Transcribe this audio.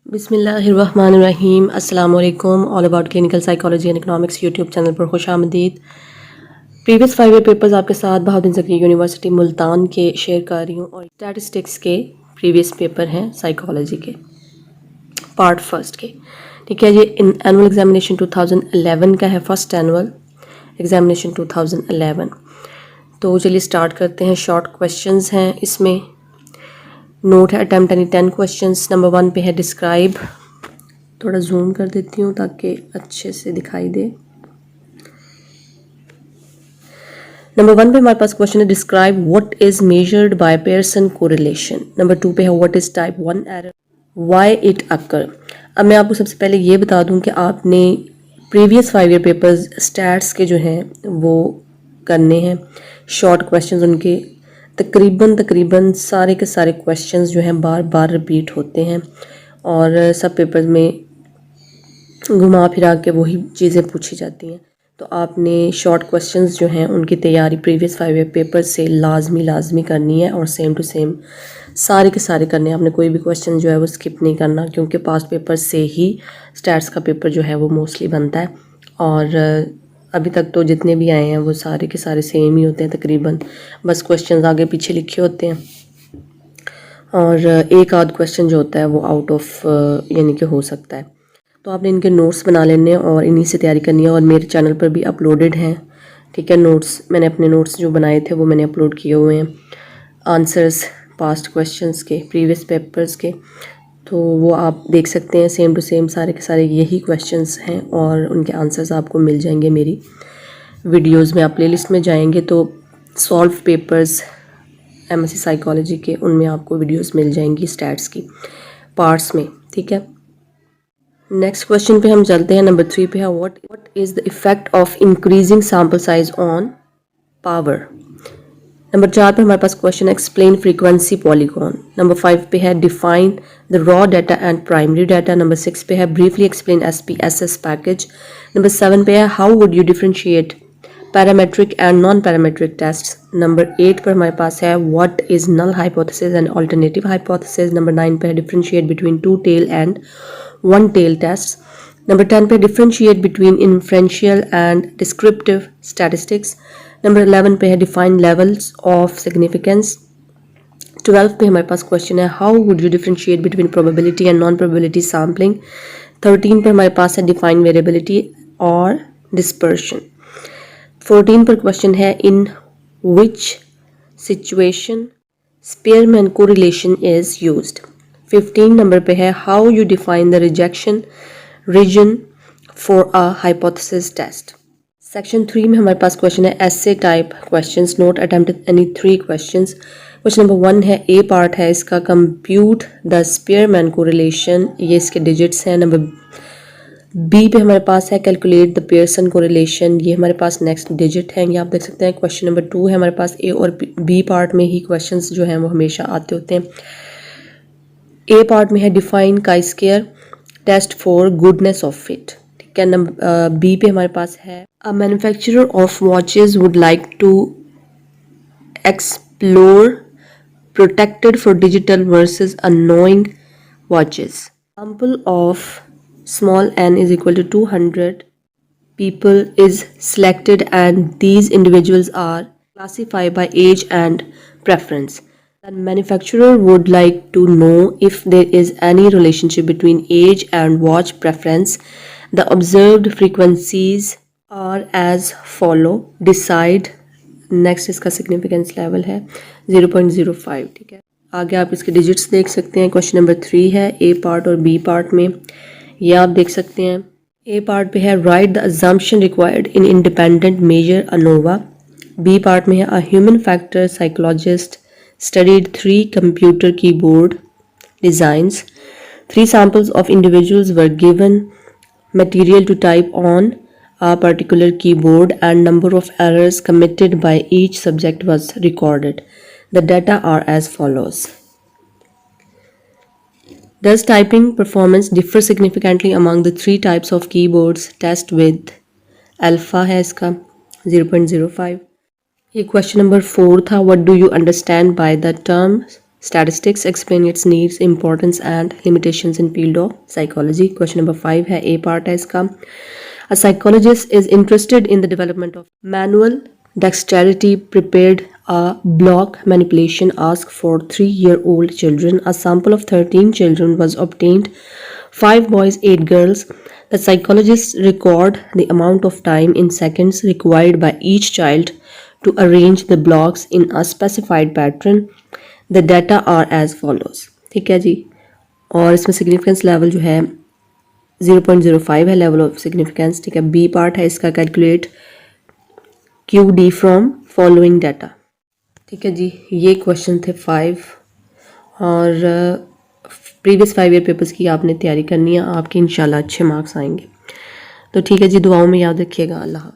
बिस्मिल्लाहिर्रहमानिर्रहीम अस्सलाम वालेकुम। All about clinical psychology and economics YouTube channel पर खुश आमदीद। प्रीवियस 5 ईयर पेपर्स आपके साथ बहाउद्दीन ज़की यूनिवर्सिटी मुल्तान के शेयर कर रही हूँ और स्टैटिस्टिक्स के प्रीवियस पेपर हैं साइकोलॉजी के पार्ट फर्स्ट के। ठीक है, ये एनुअल एग्जामिनेशन 2011 का है, फर्स्ट एनुअल एग्जामिनेशन 2011। तो चलिए स्टार्ट करते हैं। शॉर्ट क्वेश्चंस हैं इसमें। नोट है अटेम्प्ट एनी 10 क्वेश्चंस। नंबर 1 पे है डिस्क्राइब, थोड़ा जूम कर देती हूँ ताकि अच्छे से दिखाई दे। नंबर 1 पे हमारे पास क्वेश्चन है describe what is measured by Pearson correlation. Number 2 पे है what is type 1 error, why it occur. अब मैं आपको सबसे पहले ये बता दूं कि आपने प्रीवियस 5 ईयर पेपर्स स्टैट्स के जो हैं वो करने हैं। शॉर्ट क्वेश्चंस उनके तकरीबन सारे के सारे क्वेश्चंस जो हैं बार बार रिपीट होते हैं और सब पेपर्स में घुमा फिरा के वही चीज़ें पूछी जाती हैं। तो आपने शॉर्ट क्वेश्चंस जो हैं उनकी तैयारी प्रीवियस 5 ईयर पेपर से लाजमी करनी है और सेम टू सेम सारे के सारे करने हैं। आपने कोई भी क्वेश्चन जो है वो स्किप नहीं करना, क्योंकि पास्ट पेपर से ही स्टैट्स का पेपर जो है वो मोस्टली बनता है और अभी तक तो जितने भी आए हैं वो सारे के सारे सेम ही होते हैं तकरीबन, बस क्वेश्चंस आगे पीछे लिखे होते हैं और एक आध क्वेश्चन जो होता है वो आउट ऑफ यानी कि हो सकता है। तो आपने इनके नोट्स बना लेने हैं और इन्हीं से तैयारी करनी है और मेरे चैनल पर भी अपलोडेड हैं। ठीक है, नोट्स मैंने अपने नोट्स जो बनाए थे वो मैंने अपलोड किए हुए हैं, आंसर्स पास्ट क्वेश्चंस के प्रीवियस पेपर्स के, तो वो आप देख सकते हैं। सेम टू सेम सारे के सारे यही क्वेश्चंस हैं और उनके आंसर्स आपको मिल जाएंगे मेरी वीडियोस में। आप प्लेलिस्ट में जाएंगे तो सॉल्व पेपर्स एमएससी साइकोलॉजी के, उनमें आपको वीडियोस मिल जाएंगी स्टैट्स की पार्ट्स में। ठीक है, नेक्स्ट क्वेश्चन पे हम चलते हैं। नंबर 3 पे है what is the effect of increasing sample size on power. Number 4 पे हमारे पास क्वेश्चन है एक्सप्लेन फ्रीक्वेंसी पॉलीगॉन। नंबर 5 पे है define the raw data and primary data. Number 6 पे है briefly explain SPSS package. Number 7 पे है how would you differentiate parametric and non parametric test. Number 8 पर हमारे पास है what is null hypothesis and alternative hypothesis. Number 9 पे है differentiate between 2 tail and 1 tail test. Number 10 पे differentiate between inferential and descriptive statistics. Number 11 पे है define levels of significance. 12 पे हमारे पास क्वेश्चन है how would you differentiate between probability and non probability sampling. 13 पे हमारे पास है डिफाइन वेरिएबिलिटी और डिस्पर्शन। 14 पर क्वेश्चन है in which situation Spearman correlation is used. 15 नंबर पे है how you define the rejection region for a hypothesis test. Section 3 में हमारे पास क्वेश्चन है essay type questions. Note attempted any 3 questions. Question number 1 है ए पार्ट है इसका कंप्यूट द स्पीयरमैन कोरिलेशन, ये इसके डिजिट्स हैं। नंबर बी पे हमारे पास है कैलकुलेट द पियर्सन कोरिलेशन, ये हमारे पास नेक्स्ट डिजिट है, ये आप देख सकते हैं। क्वेश्चन नंबर 2 है हमारे पास ए और बी पार्ट में ही क्वेश्चंस जो हैं वो हमेशा आते होते हैं। ए पार्ट में है define chi square test for goodness of fit. ठीक है, नंबर बी पे हमारे पास है a manufacturer of watches would like to explore protected for digital versus annoying watches. Example of small n is equal to 200 people is selected and these individuals are classified by age and preference. The manufacturer would like to know if there is any relationship between age and watch preference. The observed frequencies are as follow. Decide. Next इसका significance level है 0.05। ठीक है, आगे आप इसके digits देख सकते हैं। क्वेश्चन नंबर 3 है ए पार्ट और बी पार्ट में, ये आप देख सकते हैं। ए पार्ट पे है write the assumption required in independent measure ANOVA. B part में है a human factor psychologist studied 3 computer keyboard designs. 3 samples of individuals were given material to type on a particular keyboard and number of errors committed by each subject was recorded. The data are as follows. Does typing performance differ significantly among the 3 types of keyboards? Test with alpha है इसका 0.05। ये question number 4 था। What do you understand by the term Statistics, explain its needs, importance and limitations in field of psychology. Question number 5 है, A part है इसका. A psychologist is interested in the development of manual dexterity, prepared a block manipulation ask for 3-year-old children. A sample of 13 children was obtained, 5 boys, 8 girls. The psychologists record the amount of time in seconds required by each child to arrange the blocks in a specified pattern. The data are as follows. ठीक है जी. और इसमें significance level जो है 0.05 है, level of significance. ठीक है. B part है इसका, calculate Q D from following data. ठीक है जी. ये क्वेश्चन थे 5 और प्रीवियस 5 ईयर पेपर्स की आपने तैयारी करनी है. आपके इंशाल्लाह अच्छे मार्क्स आएंगे. तो ठीक है जी, दुआओं में याद रखिएगा. अल्लाह.